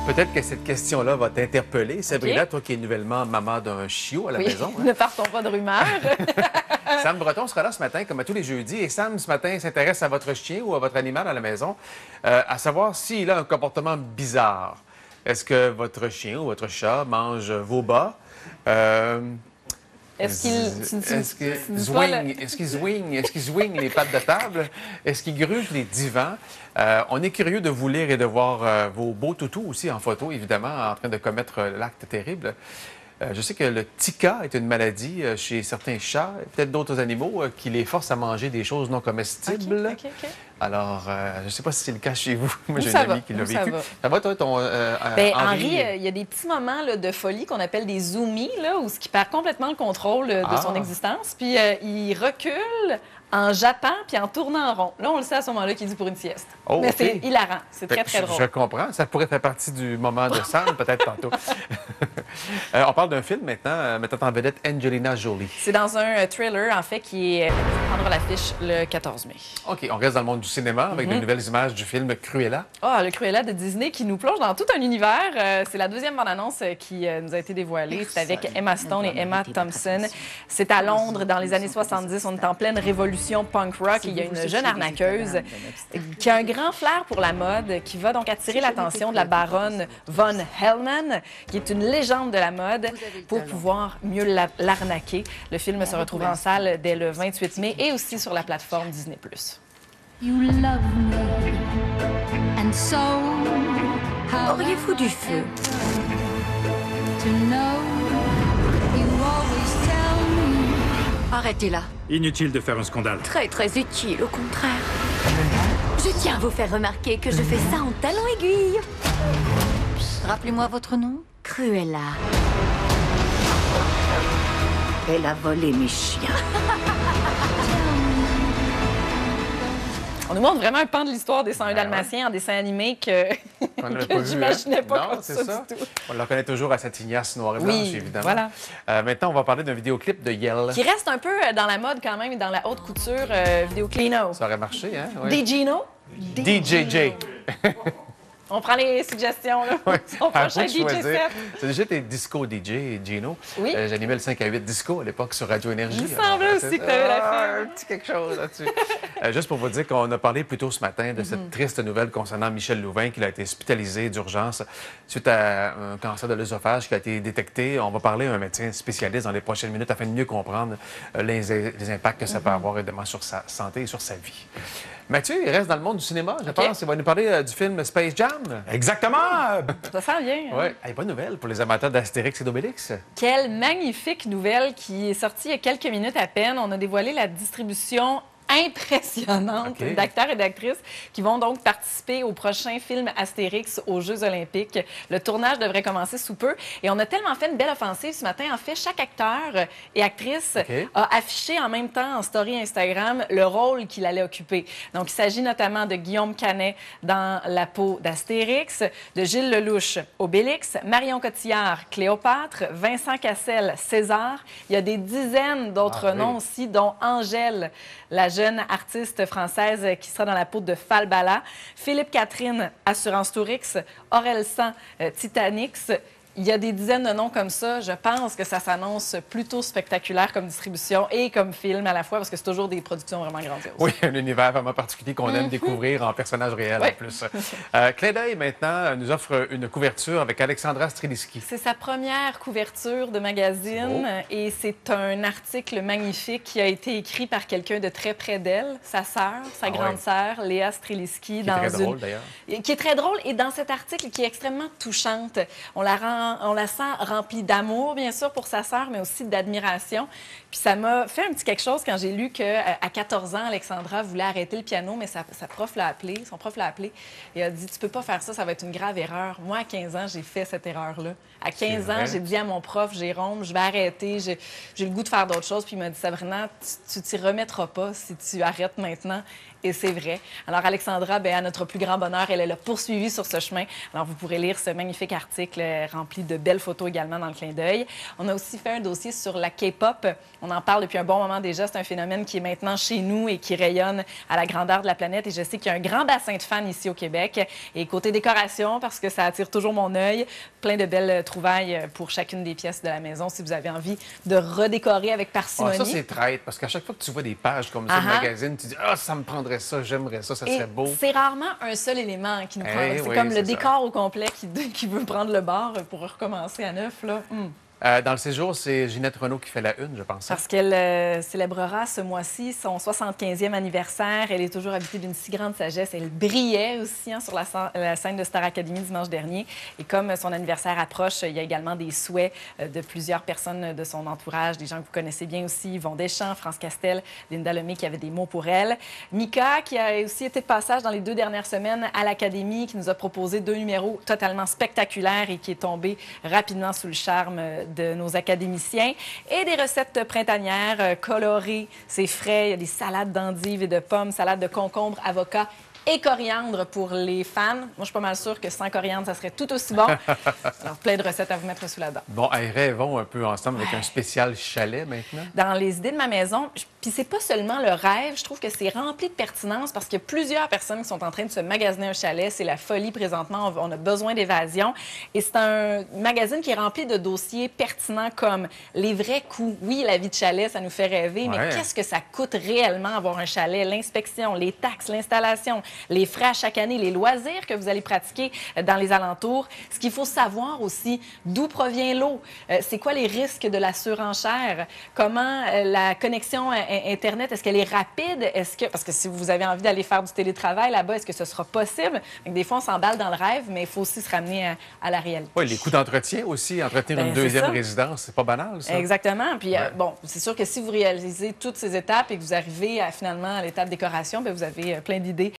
Peut-être que cette question-là va t'interpeller. Sabrina, toi qui es nouvellement maman d'un chiot à la maison. Ne partons pas de rumeurs. Sam Breton sera là ce matin, comme à tous les jeudis. Et Sam, ce matin, s'intéresse à votre chien ou à votre animal à la maison, à savoir s'il a un comportement bizarre. Est-ce que votre chien ou votre chat mange vos bas? Est-ce qu'il swing les pattes de table? Est-ce qu'il gruge les divans? On est curieux de vous lire et de voir vos beaux toutous aussi en photo, évidemment, en train de commettre l'acte terrible. Je sais que le tika est une maladie chez certains chats et peut-être d'autres animaux qui les forcent à manger des choses non comestibles. OK. Alors, je ne sais pas si c'est le cas chez vous. Moi, j'ai Ça une amie qui l'a va. vécu. Ça va, toi, ton Henri, il y a des petits moments là, de folie qu'on appelle des zoomies, là, où il perd complètement le contrôle de son existence. Puis il recule en jappant puis en tournant en rond. Là, on le sait à ce moment-là qu'il dit pour une sieste. Oh, mais OK. c'est hilarant. C'est très, très drôle. Je comprends. Ça pourrait faire partie du moment de Sam, peut-être tantôt. On parle d'un film maintenant, mettant en vedette Angelina Jolie. C'est dans un thriller, en fait, qui prendra l'affiche le 14 mai. OK, on reste dans le monde du cinéma avec de nouvelles images du film Cruella. Ah, le Cruella de Disney qui nous plonge dans tout un univers. C'est la deuxième bande-annonce qui nous a été dévoilée. C'est avec Emma Stone et Emma Thompson. C'est à Londres, dans les années 70. On est en pleine révolution punk rock. Il y a une jeune arnaqueuse qui a un grand flair pour la mode, qui va donc attirer l'attention de la baronne von Hellman, qui est une légende de la mode, pour pouvoir mieux l'arnaquer. Le film se retrouvera en salle dès le 28 mai et aussi sur la plateforme Disney+. Auriez-vous du feu? Arrêtez là. Inutile de faire un scandale. Très, très utile, au contraire. Je tiens à vous faire remarquer que je fais ça en talons aiguilles. Rappelez-moi votre nom. Cruella. Elle a volé mes chiens. On nous montre vraiment un pan de l'histoire des 101 Dalmatiens en dessin animé que j'imaginais pas comme ça du tout. On la connaît toujours à sa tignasse noire et blanche, évidemment. Voilà. Maintenant, on va parler d'un vidéoclip de Yell. Qui reste un peu dans la mode quand même et dans la haute couture vidéoclip. Ça aurait marché, hein? Oui. DJino. DJJ. On prend les suggestions, là. Ouais. On prochain DJ set. C'est déjà tes disco DJ, Gino. Oui. J'animais le 5 à 8 disco à l'époque sur Radio Énergie. Il me semblait aussi que tu avais la fibre. Un petit quelque chose là-dessus. Juste pour vous dire qu'on a parlé plus tôt ce matin de cette triste nouvelle concernant Michel Louvain, qui a été hospitalisé d'urgence suite à un cancer de l'œsophage qui a été détecté. On va parler à un médecin spécialiste dans les prochaines minutes afin de mieux comprendre les impacts que ça peut avoir évidemment sur sa santé et sur sa vie. Mathieu, il reste dans le monde du cinéma, je pense. Il va nous parler du film Space Jam. Exactement! Ça sent bien. Hein? Oui. Hey, bonne nouvelle pour les amateurs d'Astérix et d'Obélix. Quelle magnifique nouvelle qui est sortie il y a quelques minutes à peine. On a dévoilé la distribution impressionnante d'acteurs et d'actrices qui vont donc participer au prochain film Astérix aux Jeux olympiques. Le tournage devrait commencer sous peu. Et on a tellement fait une belle offensive ce matin. En fait, chaque acteur et actrice a affiché en même temps en story Instagram le rôle qu'il allait occuper. Donc, il s'agit notamment de Guillaume Canet dans la peau d'Astérix, de Gilles Lelouch, Obélix, Marion Cotillard, Cléopâtre, Vincent Cassel, César. Il y a des dizaines d'autres noms aussi, dont Angèle, la jeune artiste française qui sera dans la peau de Falbala, Philippe Catherine, Assurance Tourix, Aurel San, Titanic. Il y a des dizaines de noms comme ça. Je pense que ça s'annonce plutôt spectaculaire comme distribution et comme film à la fois, parce que c'est toujours des productions vraiment grandioses. Oui, un univers vraiment particulier qu'on aime découvrir en personnage réel en plus. Clin d'œil maintenant nous offre une couverture avec Alexandra Streliski. C'est sa première couverture de magazine et c'est un article magnifique qui a été écrit par quelqu'un de très près d'elle, sa sœur, sa grande sœur, Léa Streliski. Qui est très drôle d'ailleurs. Qui est très drôle et dans cet article qui est extrêmement touchante. On la sent remplie d'amour, bien sûr, pour sa sœur, mais aussi d'admiration. Puis ça m'a fait un petit quelque chose quand j'ai lu qu'à 14 ans, Alexandra voulait arrêter le piano, mais son prof l'a appelé et a dit « Tu peux pas faire ça, ça va être une grave erreur. » Moi, à 15 ans, j'ai fait cette erreur-là. À 15 ans, j'ai dit à mon prof, Jérôme, je vais arrêter, j'ai le goût de faire d'autres choses. Puis il m'a dit, Sabrina, tu t'y remettras pas si tu arrêtes maintenant. Et c'est vrai. Alors, Alexandra, à notre plus grand bonheur, elle a poursuivi sur ce chemin. Alors, vous pourrez lire ce magnifique article rempli rempli de belles photos également dans le clin d'œil. On a aussi fait un dossier sur la K-pop. On en parle depuis un bon moment déjà. C'est un phénomène qui est maintenant chez nous et qui rayonne à la grandeur de la planète. Et je sais qu'il y a un grand bassin de fans ici au Québec. Et côté décoration, parce que ça attire toujours mon œil, plein de belles trouvailles pour chacune des pièces de la maison si vous avez envie de redécorer avec parcimonie. Ça, c'est traite, parce qu'à chaque fois que tu vois des pages comme ça de magazine, tu dis « Ah, ça me prendrait ça, j'aimerais ça, ça serait beau. » C'est rarement un seul élément qui nous prend. C'est comme le décor au complet qui veut prendre le bord pour recommencer à neuf. Là. Dans le séjour, c'est Ginette Renault qui fait la une, je pense. Parce qu'elle célébrera ce mois-ci son 75e anniversaire. Elle est toujours habitée d'une si grande sagesse. Elle brillait aussi sur la scène de Star Academy dimanche dernier. Et comme son anniversaire approche, il y a également des souhaits de plusieurs personnes de son entourage, des gens que vous connaissez bien aussi, Yvon Deschamps, France Castel, Linda Lemay qui avait des mots pour elle. Mika, qui a aussi été de passage dans les 2 dernières semaines à l'Académie, qui nous a proposé 2 numéros totalement spectaculaires et qui est tombé rapidement sous le charme de nos académiciens. Et des recettes printanières colorées. C'est frais. Il y a des salades d'endives et de pommes, salades de concombre, avocats et coriandre pour les fans. Moi, je suis pas mal sûre que sans coriandre, ça serait tout aussi bon. Alors, plein de recettes à vous mettre sous la dent. Bon, rêvons un peu ensemble avec un spécial chalet maintenant. Dans les idées de ma maison, puis c'est pas seulement le rêve, je trouve que c'est rempli de pertinence parce qu'il y a plusieurs personnes qui sont en train de se magasiner un chalet. C'est la folie présentement. On a besoin d'évasion. Et c'est un magazine qui est rempli de dossiers pertinents comme les vrais coûts. Oui, la vie de chalet, ça nous fait rêver, mais qu'est-ce que ça coûte réellement avoir un chalet? L'inspection, les taxes, l'installation, les frais à chaque année, les loisirs que vous allez pratiquer dans les alentours. Ce qu'il faut savoir aussi, d'où provient l'eau? C'est quoi les risques de la surenchère? Comment la connexion Internet, est-ce qu'elle est rapide? Parce que si vous avez envie d'aller faire du télétravail là-bas, est-ce que ce sera possible? Donc, des fois, on s'emballe dans le rêve, mais il faut aussi se ramener à la réalité. Oui, les coûts d'entretien aussi. Entretenir une deuxième résidence, c'est pas banal, ça. Exactement. Puis, bon, c'est sûr que si vous réalisez toutes ces étapes et que vous arrivez finalement à l'étape décoration, bien, vous avez plein d'idées